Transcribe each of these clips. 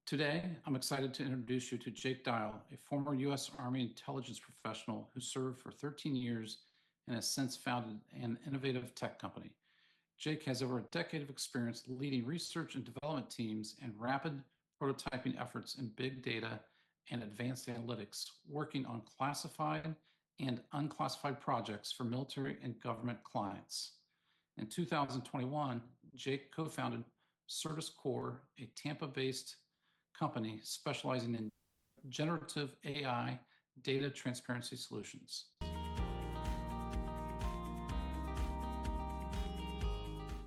Today, I'm excited to introduce you to Jake Dyal, a former U.S. Army intelligence professional who served for 13 years and has since founded an innovative tech company. Jake has over a decade of experience leading research and development teams and rapid prototyping efforts in big data and advanced analytics, working on classified and unclassified projects for military and government clients. In 2021, Jake co-founded Certus Core, a Tampa-based company specializing in generative AI data transparency solutions.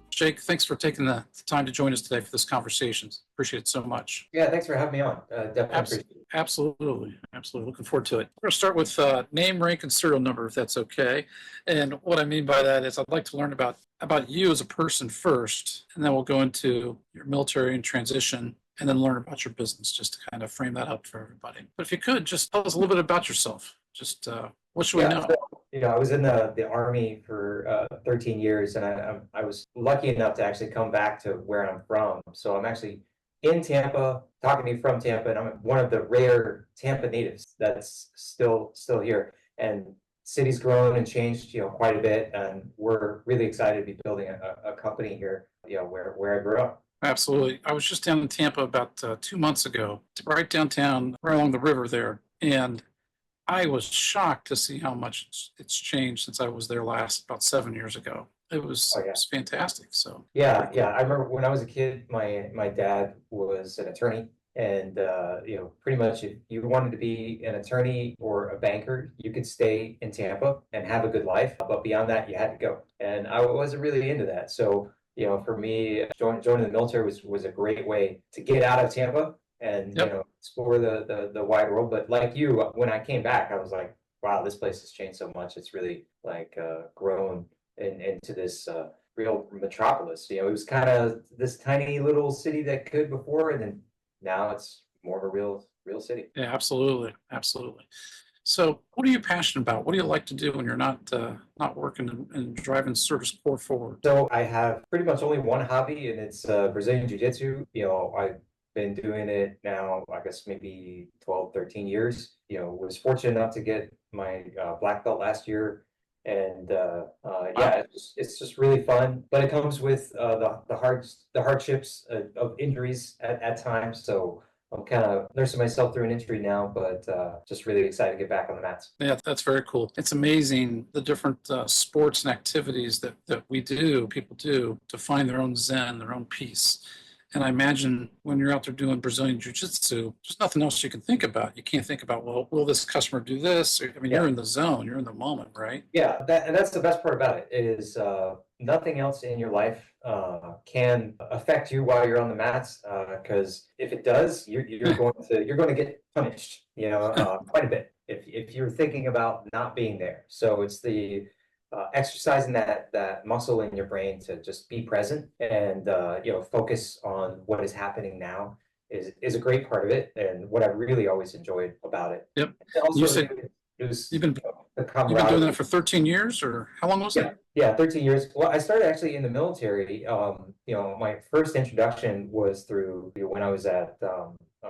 Jake, thanks for taking the time to join us today for this conversation. Appreciate it so much. Yeah, thanks for having me on. Definitely appreciate it. Absolutely. Looking forward to it. We're going to start with name, rank, and serial number, if that's okay. And what I mean by that is I'd like to learn about you as a person first, and then we'll go into your military and transition, and then learn about your business, just to kind of frame that up for everybody. But if you could, just tell us a little bit about yourself. Just what should we know? So, I was in the Army for 13 years, and I was lucky enough to actually come back to where I'm from. So I'm actually in Tampa, talking to you from Tampa, and I'm one of the rare Tampa natives that's still here. And city's grown and changed, quite a bit, and we're really excited to be building a company here, where I grew up. Absolutely. I was just down in Tampa about 2 months ago, right downtown, right along the river there. And I was shocked to see how much it's changed since I was there last, about 7 years ago. It was, Oh, yeah. It was fantastic. So Yeah. I remember when I was a kid, my dad was an attorney, and pretty much if you wanted to be an attorney or a banker, you could stay in Tampa and have a good life. But beyond that, you had to go, and I wasn't really into that. So for me, joining the military was a great way to get out of Tampa and Yep. explore the wide world. But like you, when I came back, I was like, wow, this place has changed so much. It's really like grown into this real metropolis. It was kind of this tiny little city that could before, and then now it's more of a real city. Yeah, absolutely. So what are you passionate about? What do you like to do when you're not working and driving Certus Core forward? So I have pretty much only one hobby, and it's Brazilian Jiu-Jitsu. I've been doing it now, I guess maybe 12, 13 years. Was fortunate enough to get my black belt last year. And yeah, it's just really fun, but it comes with the hardships of injuries at times. So I'm kind of nursing myself through an injury now, but just really excited to get back on the mats. Yeah, that's very cool. It's amazing the different sports and activities that people do to find their own zen, their own peace. And I imagine when you're out there doing Brazilian Jiu-Jitsu, there's nothing else you can think about. You can't think about, well, will this customer do this? I mean, You're in the zone, you're in the moment, right? Yeah, that's the best part about it is nothing else in your life can affect you while you're on the mats. Because if it does, you're going to get punished, quite a bit if you're thinking about not being there. So it's the exercising that muscle in your brain to just be present and focus on what is happening now is a great part of it, and what I really always enjoyed about it. Yep. And also, You said it was you've been the you've been camaraderie. doing that for 13 years, or how long was it? Yeah, 13 years. Well, I started actually in the military. My first introduction was through when I was at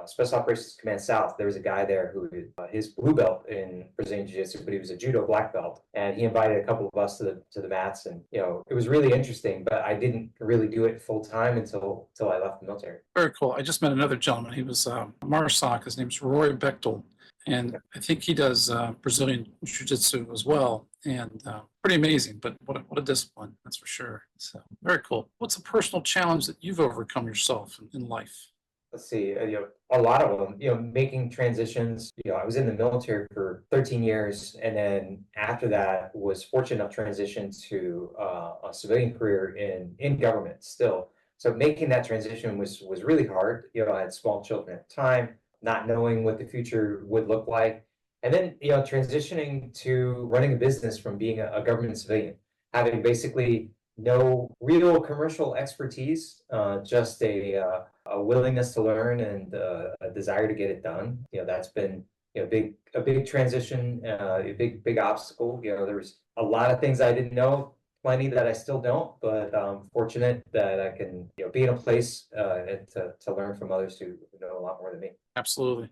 Special Operations Command South. There was a guy there who his blue belt in Brazilian Jiu-Jitsu, but he was a judo black belt, and he invited a couple of us to the mats, and it was really interesting. But I didn't really do it full time until I left the military. Very cool. I just met another gentleman. He was Marsoc. His name's Roy Bechtel. And I think he does Brazilian Jiu-Jitsu as well, and pretty amazing. But what a discipline, that's for sure. So very cool. What's a personal challenge that you've overcome yourself in life? Let's see, a lot of them, making transitions. I was in the military for 13 years, and then after that was fortunate enough to transition to a civilian career in government still. So making that transition was really hard. I had small children at the time, not knowing what the future would look like. And then, transitioning to running a business from being a government civilian, having basically no real commercial expertise, just a willingness to learn and a desire to get it done. That's been a big transition, a big obstacle. There was a lot of things I didn't know plenty that I still don't, but I'm fortunate that I can, be in a place and to learn from others who know a lot more than me. Absolutely.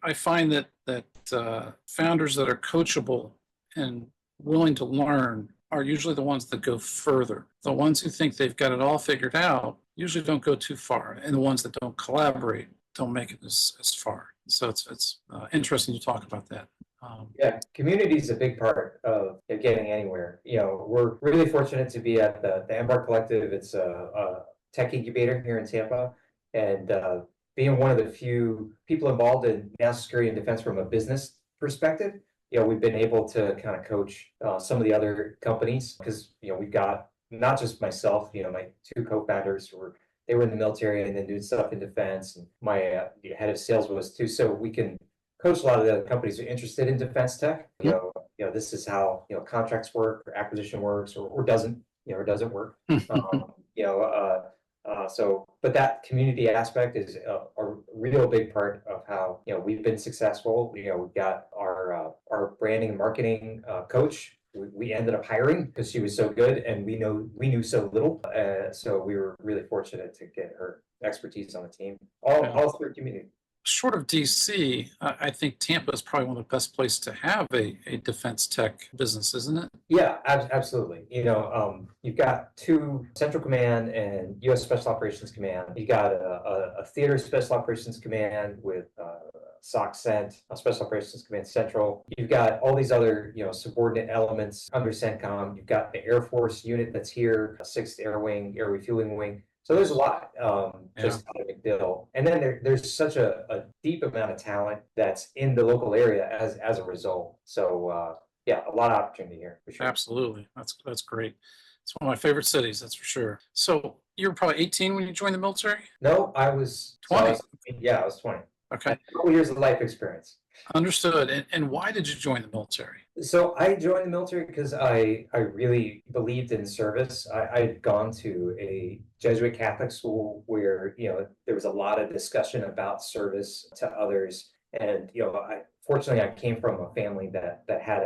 I find that founders that are coachable and willing to learn are usually the ones that go further. The ones who think they've got it all figured out usually don't go too far, and the ones that don't collaborate don't make it as far. So it's interesting to talk about that. Yeah, community is a big part of getting anywhere. We're really fortunate to be at the Embark Collective. It's a tech incubator here in Tampa, and being one of the few people involved in national security and defense from a business perspective, we've been able to kind of coach some of the other companies because we've got not just myself, my two co-founders they were in the military and then doing stuff in defense, and my head of sales was too. So we can coach a lot of the companies who are interested in defense tech. This is how contracts work, or acquisition works, or doesn't, or doesn't work. But that community aspect is a real big part of how we've been successful. We've got our branding and marketing coach. We ended up hiring because she was so good, and we knew so little. So we were really fortunate to get her expertise on the team, all through community. Short of DC, I think Tampa is probably one of the best places to have a defense tech business, isn't it? Yeah, absolutely. You've got two Central Command and U.S. Special Operations Command. You got a Theater Special Operations Command with SOC CENT, Special Operations Command Central. You've got all these other, subordinate elements under CENTCOM. You've got the Air Force unit that's here, 6th Air Wing, Air Refueling Wing. So there's a lot just out of McDill. And then there's such a deep amount of talent that's in the local area as a result. So a lot of opportunity here for sure. Absolutely. That's great. It's one of my favorite cities, that's for sure. So you were probably 18 when you joined the military? No, I was 20. I was 20. Okay. A couple years of life experience. Understood. And why did you join the military? So I joined the military because I really believed in service. I'd gone to a Jesuit Catholic school where, there was a lot of discussion about service to others. And, fortunately, I came from a family that had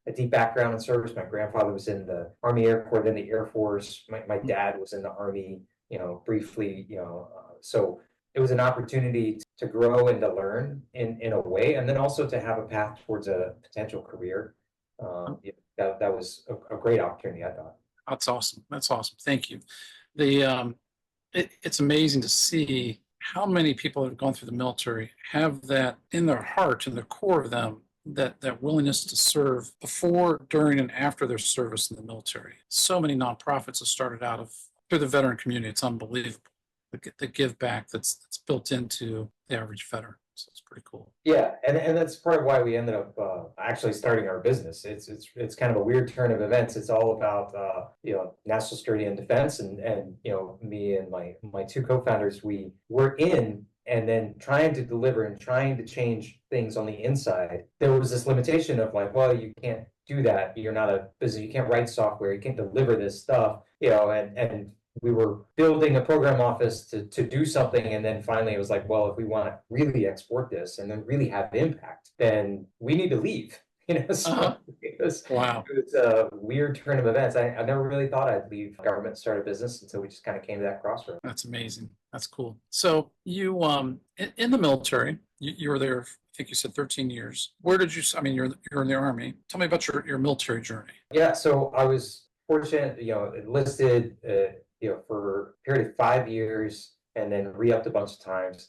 a deep background in service. My grandfather was in the Army Air Corps, then the Air Force. My dad was in the Army, briefly, so it was an opportunity to grow and to learn in a way, and then also to have a path towards a potential career. That was a great opportunity, I thought. That's awesome. That's awesome. Thank you. It's amazing to see how many people that have gone through the military have that in their heart, in the core of them, that willingness to serve before, during, and after their service in the military. So many nonprofits have started out through the veteran community. It's unbelievable. The give back that's built into the average veteran. So it's pretty cool. Yeah, and that's part of why we ended up actually starting our business. It's kind of a weird turn of events. It's all about national security and defense, and me and my two co-founders, we were in and then trying to deliver and trying to change things on the inside. There was this limitation of like, well, you can't do that. You're not a business. You can't write software. You can't deliver this stuff. And we were building a program office to do something, and then finally it was like, well, if we want to really export this and then really have impact, then we need to leave. So it was a weird turn of events. I never really thought I'd leave government and start a business until we just kind of came to that crossroad. That's amazing. That's cool. So you in the military, you were there, I think you said 13 years. Where did you, you're in the Army. Tell me about your military journey. Yeah, so I was fortunate, enlisted for a period of 5 years, and then re-upped a bunch of times.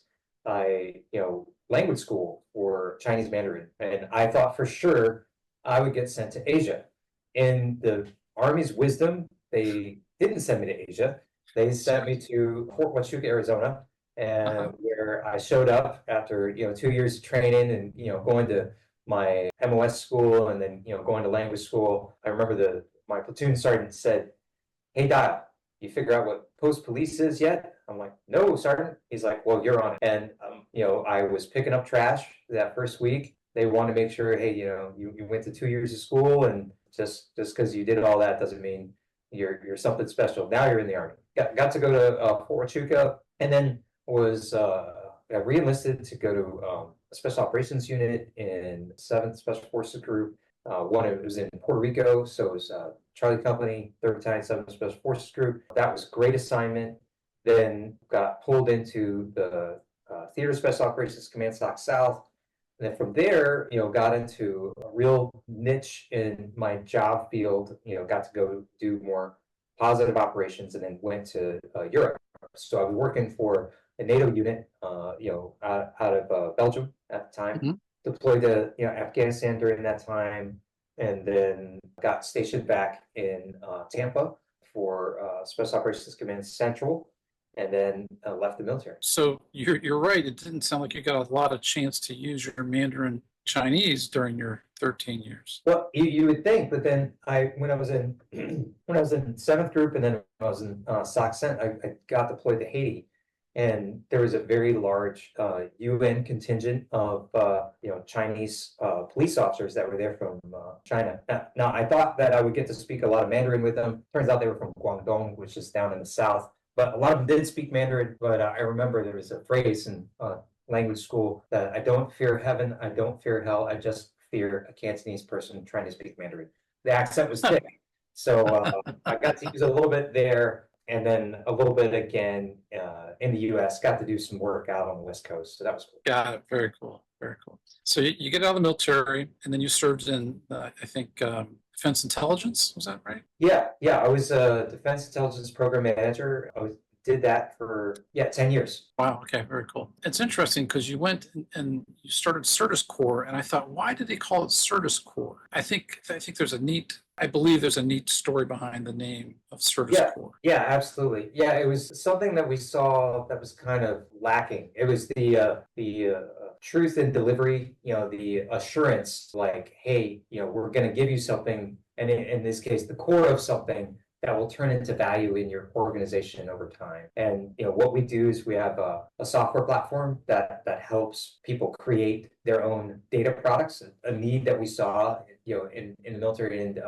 Language school for Chinese Mandarin, and I thought for sure I would get sent to Asia. In the Army's wisdom, they didn't send me to Asia. They sent me to Fort Huachuca, Arizona, and where I showed up after 2 years of training and going to my MOS school and then going to language school. I remember my platoon sergeant said, "Hey, Dyal, you figure out what post police is yet?" I'm like, "No, Sergeant." He's like, "Well, you're on it." And I was picking up trash that first week. They want to make sure, hey, you went to 2 years of school, and just because you did all that doesn't mean you're something special. Now you're in the Army. Got to go to Fort Huachuca, and then was re-enlisted to go to a special operations unit in 7th Special Forces Group. One, it was in Puerto Rico, so it was Charlie Company, 3rd Battalion, 7th Special Forces Group. That was a great assignment. Then got pulled into the Theater Special Operations Command SOC South. And then from there, got into a real niche in my job field, got to go do more positive operations and then went to Europe. So I was working for a NATO unit, out of Belgium at the time, deployed to, Afghanistan during that time, and then got stationed back in Tampa for Special Operations Command Central, and then left the military. So you're right. It didn't sound like you got a lot of chance to use your Mandarin Chinese during your 13 years. Well, you would think, but then when I was in 7th Group, and then when I was in SOC Cent, I got deployed to Haiti, and there was a very large UN contingent of Chinese police officers that were there from China. Now, I thought that I would get to speak a lot of Mandarin with them. Turns out they were from Guangdong, which is down in the south. But a lot of them did speak Mandarin. But I remember there was a phrase in language school that I don't fear heaven, I don't fear hell, I just fear a Cantonese person trying to speak Mandarin. The accent was thick. So I got to use a little bit there, and then a little bit again in the US, got to do some work out on the West Coast. So that was cool. Got it. Very cool. Very cool. So you get out of the military, and then you served in, I think, Defense Intelligence. Was that right? Yeah. I was a Defense Intelligence Program Manager. Did that for 10 years. Wow. Okay. Very cool. It's interesting because you went and you started Certus Core, and I thought, why did they call it Certus Core? I believe there's a neat story behind the name of Certus Core. Yeah, absolutely. Yeah, it was something that we saw that was kind of lacking. It was the truth in delivery, the assurance, like, hey, we're going to give you something, and in this case, the core of something that will turn into value in your organization over time. And what we do is we have a software platform that helps people create their own data products, a need that we saw in the military and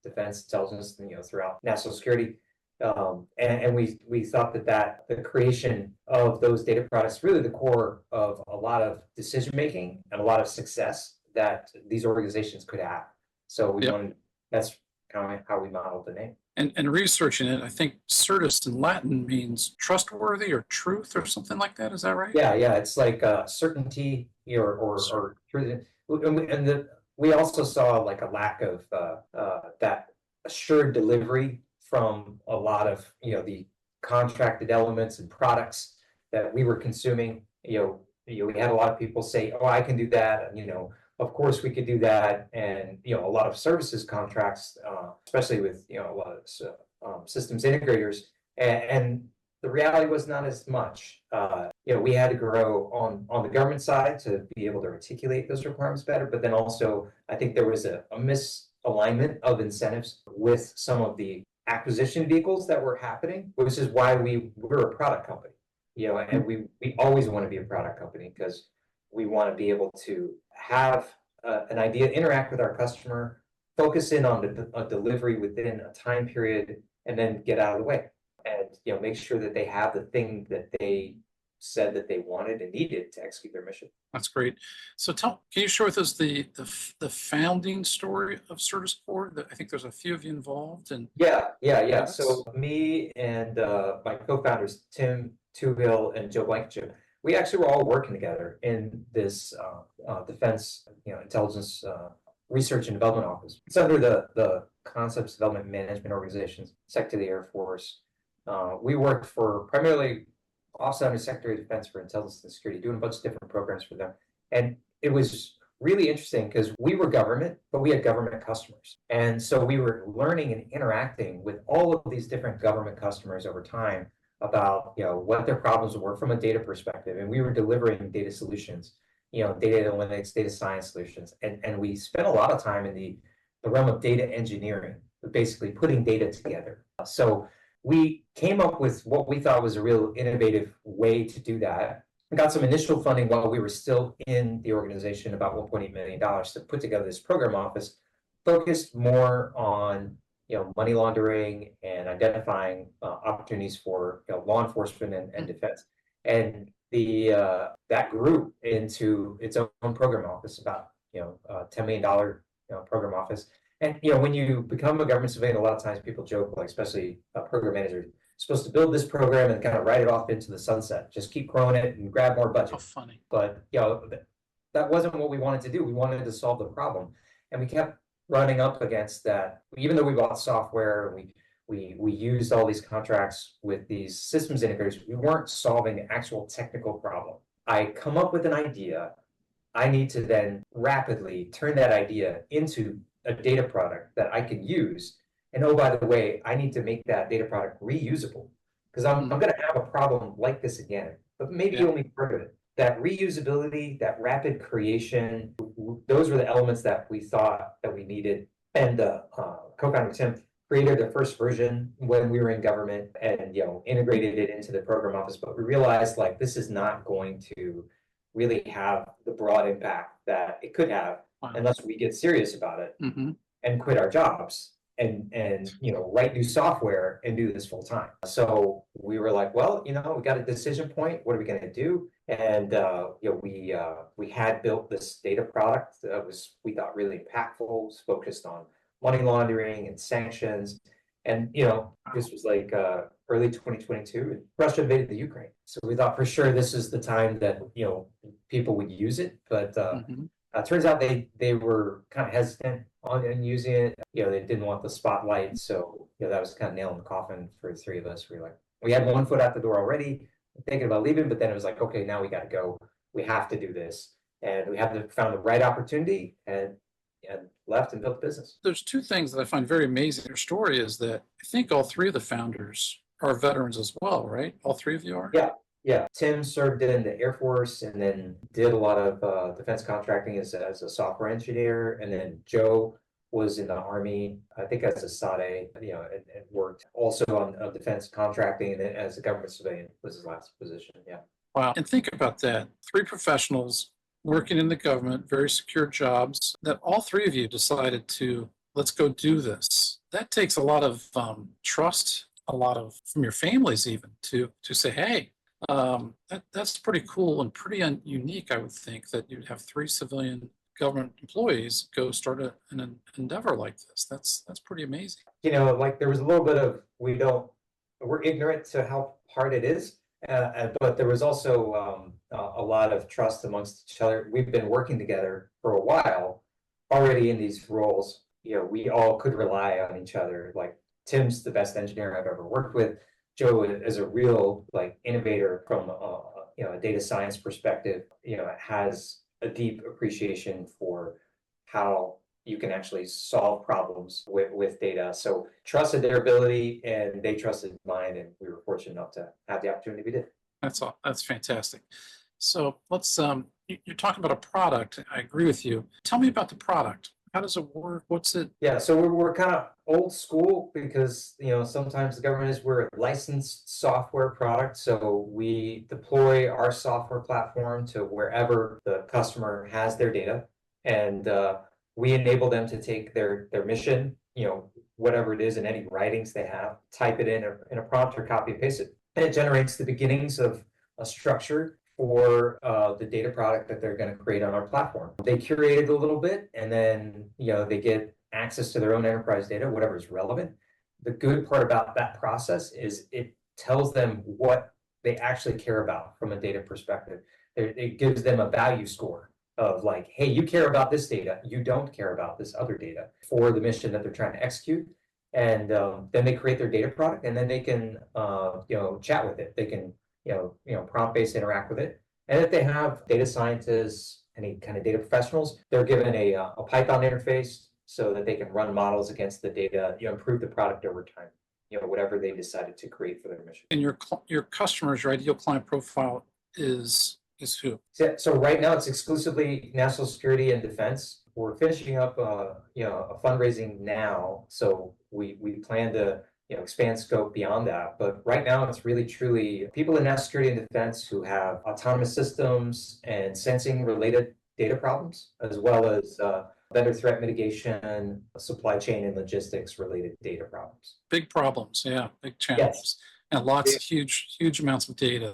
defense intelligence, throughout national security. And we thought that the creation of those data products really the core of a lot of decision making and a lot of success that these organizations could have. So we wanted, that's kind of how we modeled the name. And researching it, I think Certus in Latin means trustworthy or truth or something like that. Is that right? Yeah. It's like certainty or truth. And we also saw like a lack of that assured delivery from a lot of the contracted elements and products that we were consuming. We had a lot of people say, "Oh, I can do that," and of course we could do that, and a lot of services contracts, especially with a lot of systems integrators, and the reality was not as much. We had to grow on the government side to be able to articulate those requirements better, but then also I think there was a misalignment of incentives with some of the acquisition vehicles that were happening, which is why we're a product company, and we always want to be a product company because we want to be able to have an idea, interact with our customer, focus in on a delivery within a time period, and then get out of the way. And make sure that they have the thing that they said that they wanted and needed to execute their mission. That's great. So can you share with us the founding story of Certus Core? I think there's a few of you involved. And yeah. So me and my co-founders, Tim Tuhill and Joe Blankenship, we actually were all working together in this defense intelligence research and development office. It's under the Concepts Development Management Organizations, Secretary of the Air Force. We worked for primarily Office Under Secretary of Defense for Intelligence and Security, doing a bunch of different programs for them. And it was really interesting because we were government, but we had government customers. And so we were learning and interacting with all of these different government customers over time about what their problems were from a data perspective. And we were delivering data solutions, data analytics, data science solutions. And we spent a lot of time in the realm of data engineering, basically putting data together. So we came up with what we thought was a real innovative way to do that. We got some initial funding while we were still in the organization, about $1.8 million, to put together this program office focused more on money laundering and identifying opportunities for law enforcement and defense. And that grew into its own program office, about $10 million program office. And when you become a government civilian, a lot of times people joke, like especially a program manager, supposed to build this program and kind of write it off into the sunset. Just keep growing it and grab more How budget. funny. But that wasn't what we wanted to do. We wanted to solve the problem, and we kept running up against that. Even though we bought software, we used all these contracts with these systems integrators, we weren't solving the actual technical problem. I come up with an idea. I need to then rapidly turn that idea into a data product that I can use. And oh, by the way, I need to make that data product reusable because I'm going to have a problem like this again, but maybe only part of it. That reusability, that rapid creation, those were the elements that we thought that we needed. And co-founder Tim created the first version when we were in government and integrated it into the program office. But we realized like this is not going to really have the broad impact that it could have unless we get serious about it and quit our jobs and write new software and do this full time. So we were like, well, we got a decision point. What are we going to do? And we had built this data product that was, we thought, really impactful, was focused on money laundering and sanctions. And this was like early 2022, and Russia invaded the Ukraine. So we thought for sure this is the time that people would use it. But turns out they were kind of hesitant on using it. They didn't want the spotlight. So that was kind of nail in the coffin for the three of us. We had one foot out the door already, thinking about leaving, but then it was like, okay, now we got to go. We have to do this, and we found the right opportunity and left and built the business. There's two things that I find very amazing. Your story is that I think all three of the founders are veterans as well, right? All three of you are? Yeah. Tim served in the Air Force and then did a lot of defense contracting as a software engineer. And then Joe was in the Army, I think as a SADE, and worked also on defense contracting, and then as a government civilian was his last position. Yeah. Wow. And think about that. Three professionals working in the government, very secure jobs, that all three of you decided to, let's go do this. That takes a lot of trust, a lot of, from your families even, to say, hey, that's pretty cool and pretty unique, I would think, that you'd have three civilian government employees go start an endeavor like this. That's pretty amazing. Like there was a little bit of, we're ignorant to how hard it is. But there was also a lot of trust amongst each other. We've been working together for a while already in these roles. We all could rely on each other. Like Tim's the best engineer I've ever worked with. Joe is a real innovator from a data science perspective. Has a deep appreciation for how you can actually solve problems with data. So trusted their ability and they trusted mine, and we were fortunate enough to have the opportunity we did. That's fantastic. So let's, you're talking about a product. I agree with you. Tell me about the product. How does it work? What's it? Yeah, so we're kind of old school because, sometimes the government we're a licensed software product. So we deploy our software platform to wherever the customer has their data. And we enable them to take their mission, whatever it is, in any writings they have, type it in a prompt or copy and paste it. And it generates the beginnings of a structure for the data product that they're going to create on our platform. They curate it a little bit, and then they get access to their own enterprise data, whatever is relevant. The good part about that process is it tells them what they actually care about from a data perspective. It gives them a value score of like, hey, you care about this data, you don't care about this other data for the mission that they're trying to execute. And then they create their data product, and then they can chat with it. They can prompt-based interact with it. And if they have data scientists, any kind of data professionals, they're given a Python interface so that they can run models against the data, improve the product over time, whatever they decided to create for their mission. And your customers, your ideal client profile is who? So right now it's exclusively national security and defense. We're finishing up a fundraising now, so we plan to expand scope beyond that. But right now it's really truly people in national security and defense who have autonomous systems and sensing related data problems, as well as vendor threat mitigation, supply chain and logistics related data problems. Big problems, yeah, big challenges. Yes. And lots of huge amounts of data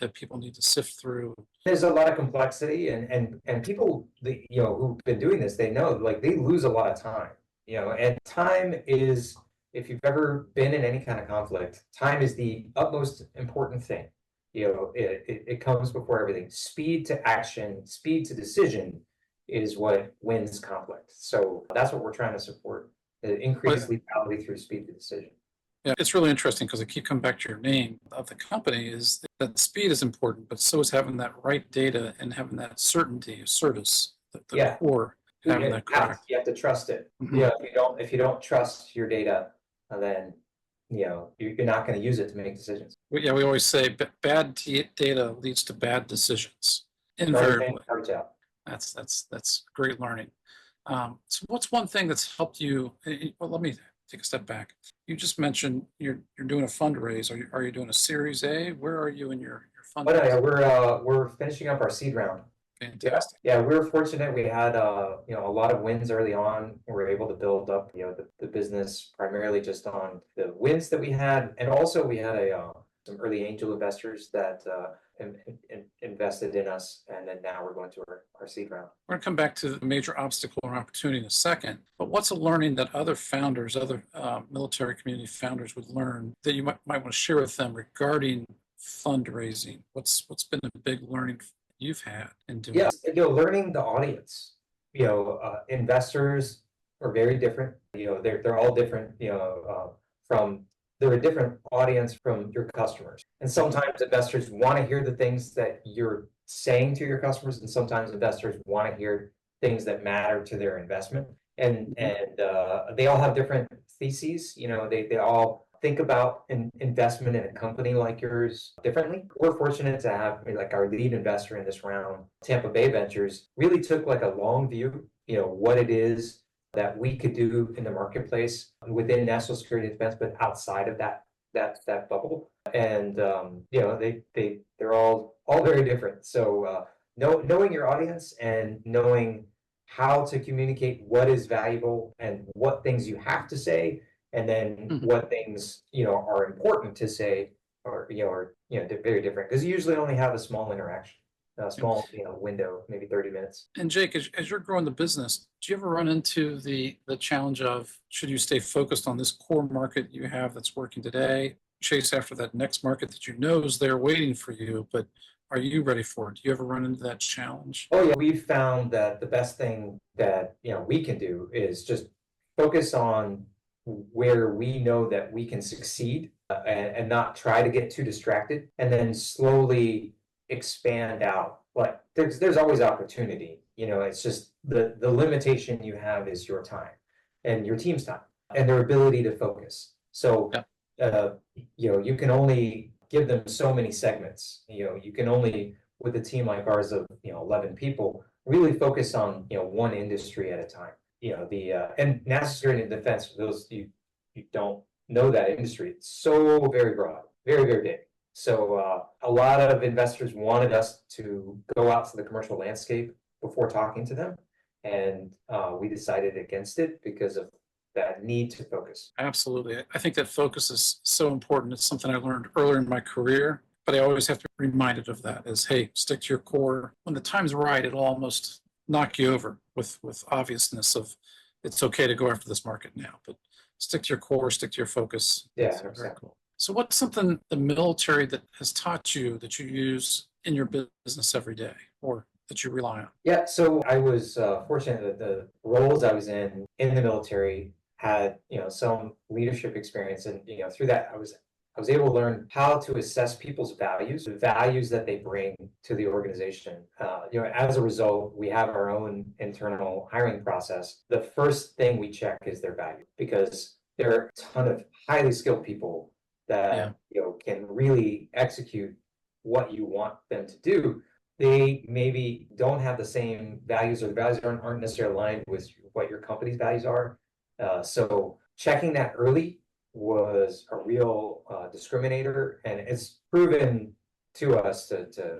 that people need to sift through. There's a lot of complexity, and people who've been doing this, they know they lose a lot of time And time is, if you've ever been in any kind of conflict, time is the utmost important thing. It comes before everything. Speed to action, speed to decision is what wins conflict. So that's what we're trying to support, increase lethality through speed to decision. Yeah, it's really interesting because I keep coming back to your name of the company is that speed is important, but so is having that right data and having that certainty of Certus, the core, having that correct. You have to trust it. If you don't trust your data, then you're not going to use it to make decisions. We always say bad data leads to bad decisions. Invariably. That's great learning. So what's one thing that's helped you? Well, let me take a step back. You just mentioned you're doing a fundraise. Are you doing a Series A? Where are you in your fundraise? We're finishing up our seed round. Fantastic. Yeah, we were fortunate. We had a lot of wins early on. We were able to build up the business primarily just on the wins that we had, and also we had some early angel investors that invested in us, and then now we're going to our seed round. We're going to come back to the major obstacle or opportunity in a second, but what's a learning that other founders, other military community founders would learn that you might want to share with them regarding fundraising? What's been a big learning you've had in doing learning the audience. Investors are very different. They're all different, they're a different audience from your customers. And sometimes investors want to hear the things that you're saying to your customers, and sometimes investors want to hear things that matter to their investment. And they all have different theses. They all think about an investment in a company like yours differently. We're fortunate to have like our lead investor in this round, Tampa Bay Ventures, really took like a long view, what it is that we could do in the marketplace within national security and defense, but outside of that bubble. And they're all very different. So knowing your audience and knowing how to communicate what is valuable and what things you have to say, and then what things are important to say, or they're very different, because you usually only have a small interaction, a small window, maybe 30 minutes. And Jake, as you're growing the business, do you ever run into the challenge of, should you stay focused on this core market you have that's working today, chase after that next market that you know is there waiting for you, but are you ready for it? Do you ever run into that challenge? Oh yeah, we've found that the best thing that we can do is just focus on where we know that we can succeed, and not try to get too distracted, and then slowly expand out. But there's always opportunity. It's just the limitation you have is your time and your team's time and their ability to focus. So you can only give them so many segments. You can only, with a team like ours of 11 people, really focus on one industry at a time. And national security and defense, for those you don't know that industry, it's so very broad, very, very big. So a lot of investors wanted us to go out to the commercial landscape before talking to them, and we decided against it because of that need to focus. Absolutely. I think that focus is so important. It's something I learned earlier in my career, but I always have to be reminded of that as, hey, stick to your core. When the time's right, it'll almost knock you over with obviousness of it's okay to go after this market now, but stick to your core, stick to your focus. Yeah, very cool. So what's something the military that has taught you that you use in your business every day or that you rely on? Yeah, so I was fortunate that the roles I was in the military had some leadership experience, and through that I was able to learn how to assess people's values, the values that they bring to the organization. As a result, we have our own internal hiring process. The first thing we check is their value, because there are a ton of highly skilled people that can really execute what you want them to do. They maybe don't have the same values, or the values aren't necessarily aligned with what your company's values are. So checking that early was a real discriminator, and it's proven to us to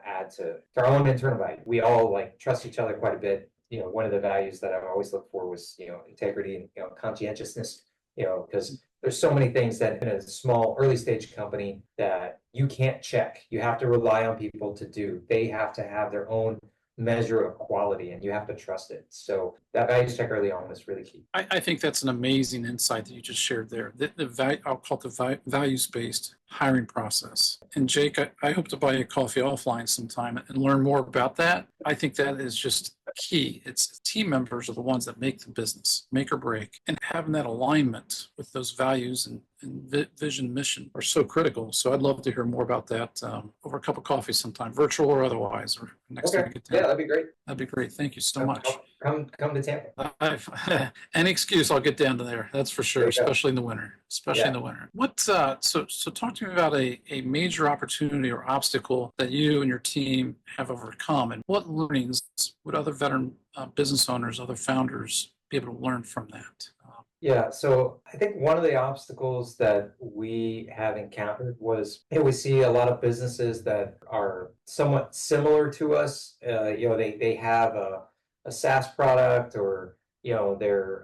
add to our own internal value. We all trust each other quite a bit. One of the values that I've always looked for was integrity and conscientiousness. Because there's so many things that in a small early stage company that you can't check. You have to rely on people to do. They have to have their own measure of quality, and you have to trust it. So that values check early on was really key. I think that's an amazing insight that you just shared there. I'll call it the values-based hiring process. And Jake, I hope to buy you a coffee offline sometime and learn more about that. I think that is just key. It's team members are the ones that make the business, make or break, and having that alignment with those values and vision, mission are so critical. So I'd love to hear more about that over a cup of coffee sometime, virtual or otherwise, or next time we get down. Yeah, that'd be great. That'd be great. Thank you so much. Come to Tampa. Any excuse, I'll get down to there. That's for sure, especially in the winter. In the winter. What? So talk to me about a major opportunity or obstacle that you and your team have overcome, and what learnings would other veteran business owners, other founders, be able to learn from that? Yeah, so I think one of the obstacles that we have encountered was we see a lot of businesses that are somewhat similar to us. They have a SaaS product, or their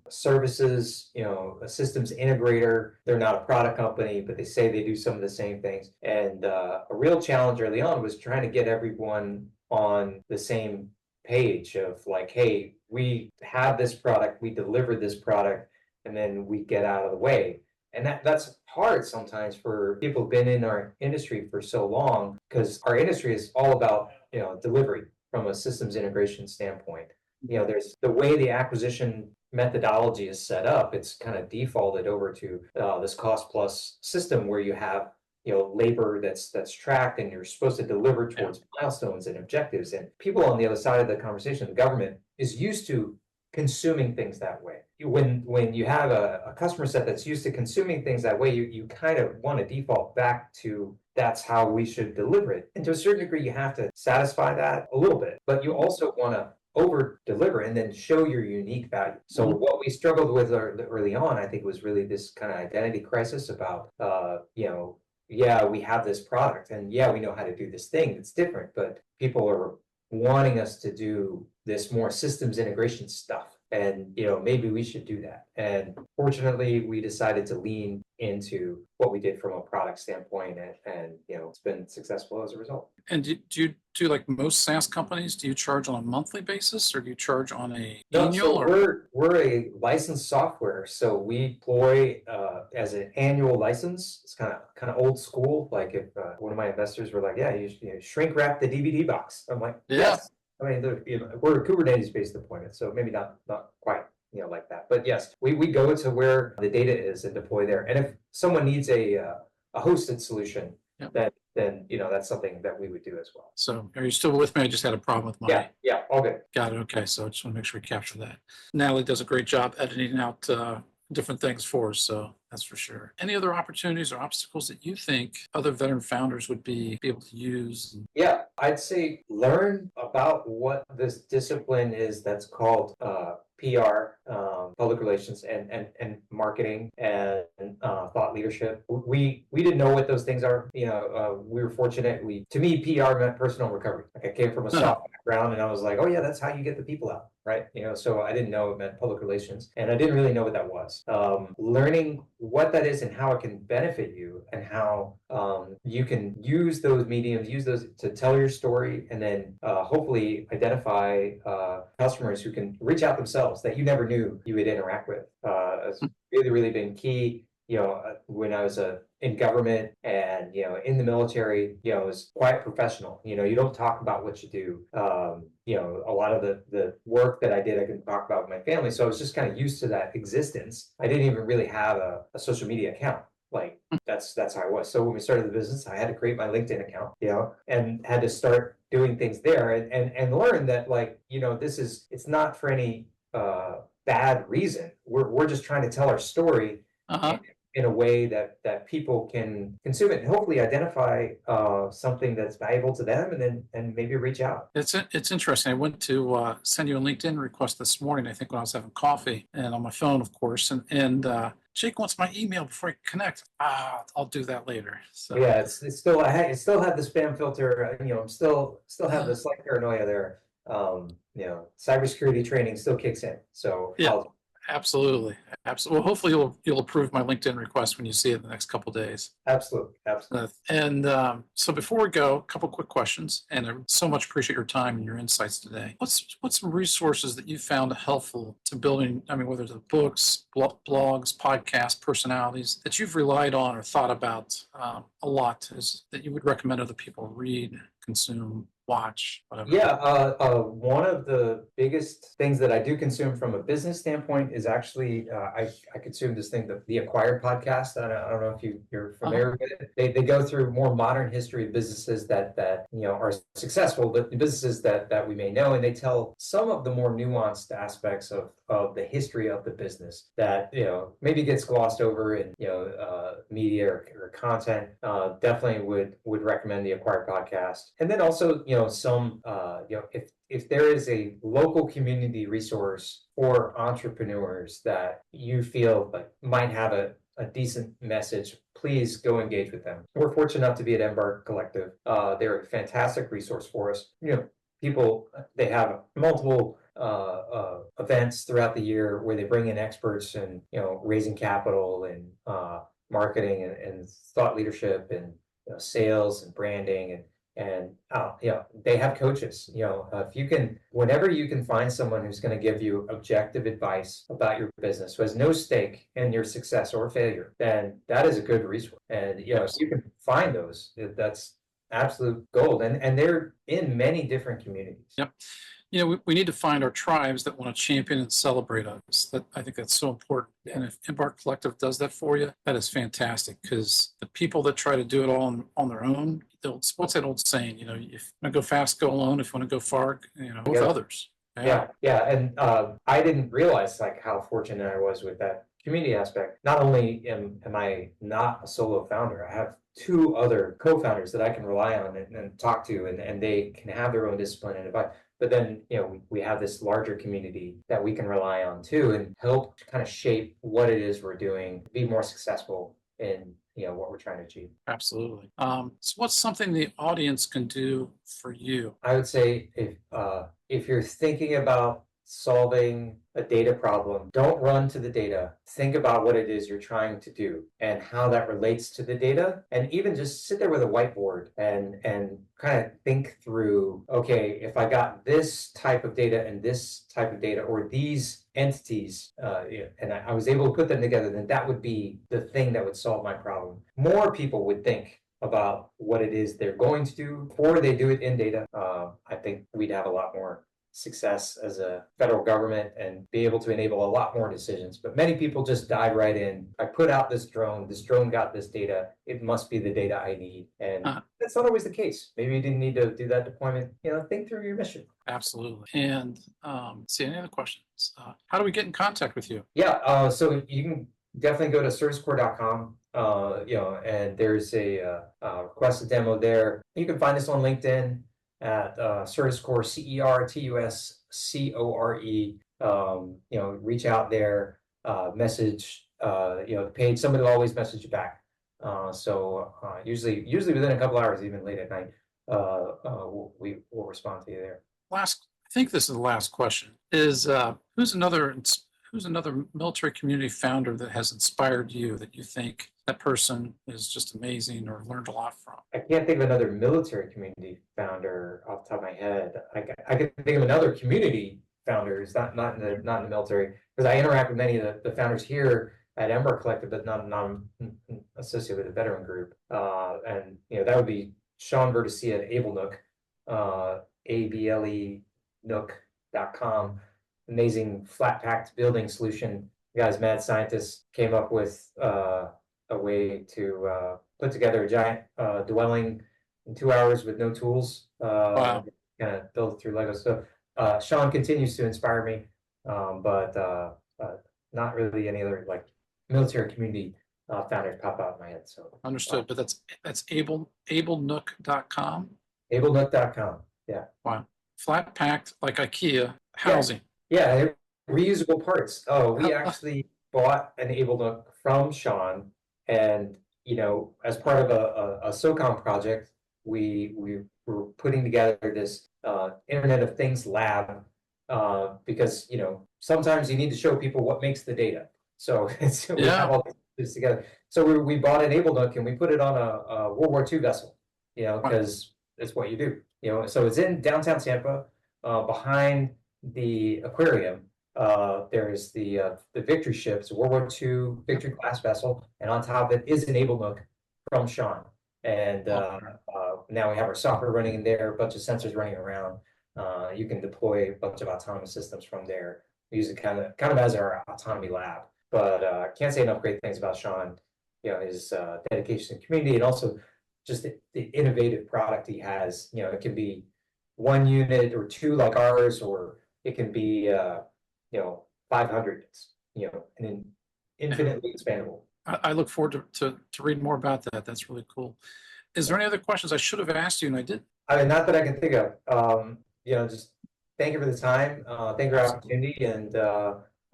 services, a systems integrator. They're not a product company, but they say they do some of the same things. And a real challenge early on was trying to get everyone on the same page of like, hey, we have this product, we deliver this product, and then we get out of the way. And that's hard sometimes for people who've been in our industry for so long, because our industry is all about delivery from a systems integration standpoint. There's the way the acquisition methodology is set up, it's kind of defaulted over to this cost plus system where you have labor that's tracked, and you're supposed to deliver towards milestones and objectives. And people on the other side of the conversation, the government, is used to consuming things that way. When you have a customer set that's used to consuming things that way, you kind of want to default back to that's how we should deliver it. And to a certain degree, you have to satisfy that a little bit, but you also want to over deliver and then show your unique value. So what we struggled with early on, I think, was really this kind of identity crisis about, we have this product, and we know how to do this thing that's different, but people are wanting us to do this more systems integration stuff. And, maybe we should do that. And fortunately, we decided to lean into what we did from a product standpoint, and it's been successful as a result. And do you do like most SaaS companies? Do you charge on a monthly basis, or do you charge on a annual? So we're a licensed software, so we deploy as an annual license. It's kind of old school. Like if one of my investors were like, "Yeah, you shrink wrap the DVD box," I'm like, "Yes." I mean, we're a Kubernetes-based deployment, so maybe not quite like that. But yes, we go to where the data is and deploy there. And if someone needs a hosted solution, then that's something that we would do as well. So are you still with me? I just had a problem with my... Yeah, all good. Got it. Okay, so I just want to make sure we capture that. Natalie does a great job editing out different things for us, so that's for sure. Any other opportunities or obstacles that you think other veteran founders would be able to use? Yeah, I'd say learn about what this discipline is that's called PR, public relations, and marketing, and thought leadership. We didn't know what those things are. We were fortunate. To me, PR meant personal recovery. Like I came from a soft background, and I was like, oh yeah, that's how you get the people out, right? So I didn't know it meant public relations, and I didn't really know what that was. Learning what that is and how it can benefit you, and how you can use those mediums, use those to tell your story, and then hopefully identify customers who can reach out themselves that you never knew you would interact with. It's really, really been key. When I was in government and in the military, it was quite professional. You don't talk about what you do. A lot of the work that I did, I can talk about with my family. So I was just kind of used to that existence. I didn't even really have a social media account. Like that's how I was. So when we started the business, I had to create my LinkedIn account, and had to start doing things there, and learn that it's not for any bad reason. We're just trying to tell our story in a way that people can consume it and hopefully identify something that's valuable to them, and maybe reach out. It's interesting. I went to send you a LinkedIn request this morning, I think when I was having coffee, and on my phone, of course, and Jake wants my email before I connect. I'll do that later. So yeah, it's still I still have the spam filter. I'm still have the slight paranoia there. Cybersecurity training still kicks in. So Absolutely. Absolutely. Well, hopefully you'll approve my LinkedIn request when you see it in the next couple of days. Absolutely. Absolutely. So before we go, a couple quick questions, and I so much appreciate your time and your insights today. What's some resources that you found helpful to building? I mean, whether it's books, blogs, podcasts, personalities that you've relied on or thought about a lot, that you would recommend other people read, consume, watch, whatever? Yeah, one of the biggest things that I do consume from a business standpoint is actually I consume this thing, the Acquired podcast. I don't know if you're familiar with it. They go through more modern history of businesses that are successful, but the businesses that we may know, and they tell some of the more nuanced aspects of the history of the business that maybe gets glossed over in media or content. Definitely would recommend the Acquired podcast, and then also some if there is a local community resource for entrepreneurs that you feel like might have a decent message, please go engage with them. We're fortunate enough to be at Embark Collective. They're a fantastic resource for us. People, they have multiple events throughout the year where they bring in experts and raising capital and marketing and thought leadership and sales and branding and they have coaches. If you can, whenever you can find someone who's going to give you objective advice about your business, who has no stake in your success or failure, then that is a good resource. And if you can find those, that's absolute gold. And they're in many different communities. Yep. We need to find our tribes that want to champion and celebrate us. I think that's so important. And if Embark Collective does that for you, that is fantastic, because the people that try to do it all on their own, what's that old saying? If you want to go fast, go alone. If you want to go far, go with others. Yeah. And I didn't realize how fortunate I was with that community aspect. Not only am I not a solo founder, I have two other co-founders that I can rely on and talk to, and they can have their own discipline and advice. But then, we have this larger community that we can rely on too, and help kind of shape what it is we're doing, be more successful in what we're trying to achieve. Absolutely. So what's something the audience can do for you? I would say if you're thinking about solving a data problem, don't run to the data. Think about what it is you're trying to do and how that relates to the data. And even just sit there with a whiteboard and kind of think through, okay, if I got this type of data and this type of data, or these entities, and I was able to put them together, then that would be the thing that would solve my problem. More people would think about what it is they're going to do before they do it in data. I think we'd have a lot more success as a federal government and be able to enable a lot more decisions. But many people just dive right in. I put out this drone got this data, it must be the data I need. And that's not always the case. Maybe you didn't need to do that deployment. Think through your mission. Absolutely. And see, any other questions? How do we get in contact with you? Yeah, so you can definitely go to certuscore.com. And there's a request a demo there. You can find us on LinkedIn at Certus Core, CERTUSCORE. Reach out there, message the page. Somebody will always message you back. Usually within a couple hours, even late at night, we will respond to you there. I think this is the last question. Is who's another military community founder that has inspired you, that you think that person is just amazing or learned a lot from? I can't think of another military community founder off the top of my head. I can think of another community founders, not in the military, because I interact with many of the founders here at Embark Collective, but not associated with the veteran group. And that would be Sean Verdesia at AbleNook, ABLENook.com. Amazing flat packed building solution. The guy's mad scientist came up with a way to put together a giant dwelling in 2 hours with no tools. Wow. Kind of build it through Lego. So Sean continues to inspire me, but not really any other military community founders pop out in my head. So understood. But that's AbleNook.com. AbleNook.com. Yeah. Wow. Flat packed like IKEA housing. Yeah, reusable parts. Oh, we actually bought an AbleNook from Sean, and as part of a SOCOM project, we were putting together this Internet of Things lab because, sometimes you need to show people what makes the data. So we have all this together. So we bought EnableNook and we put it on a World War II vessel, because that's what you do. So it's in downtown Tampa, behind the aquarium. There's the Victory ship. It's a World War II Victory class vessel, and on top of it is EnableNook from Sean. And now we have our software running in there, a bunch of sensors running around. You can deploy a bunch of autonomous systems from there. We use it kind of as our autonomy lab. But can't say enough great things about Sean. His dedication to the community, and also just the innovative product he has. It can be 1 unit or 2 like ours, or it can be 500 units. And then infinitely expandable. I look forward to read more about that. That's really cool. Is there any other questions I should have asked you and I did? I mean, not that I can think of. Just thank you for the time. Thank you for the opportunity, and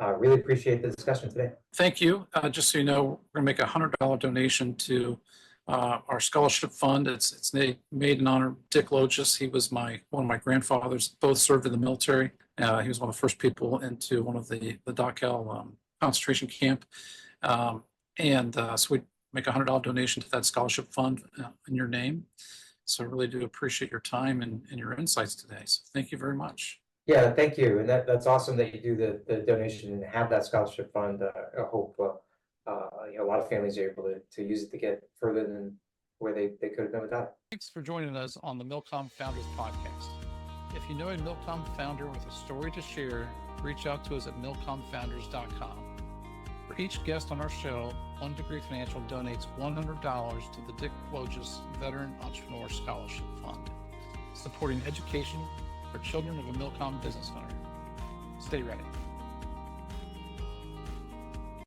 I really appreciate the discussion today. Thank you. Just so you know, we're going to make a $100 donation to our scholarship fund. It's made in honor of Dick Loges. He was one of my grandfathers. Both served in the military. He was one of the first people into one of the Dachau concentration camp. So we make a $100 donation to that scholarship fund in your name. So I really do appreciate your time and your insights today. So thank you very much. Yeah, thank you. And that's awesome that you do the donation and have that scholarship fund. I hope a lot of families are able to use it to get further than where they could have been without it. Thanks for joining us on the MilCom Founders Podcast. If you know a MilCom founder with a story to share, reach out to us at milcomfounders.com. For each guest on our show, One Degree Financial donates $100 to the Dick Loges Veteran Entrepreneur Scholarship Fund, supporting education for children of a MilCom business owner. Stay ready.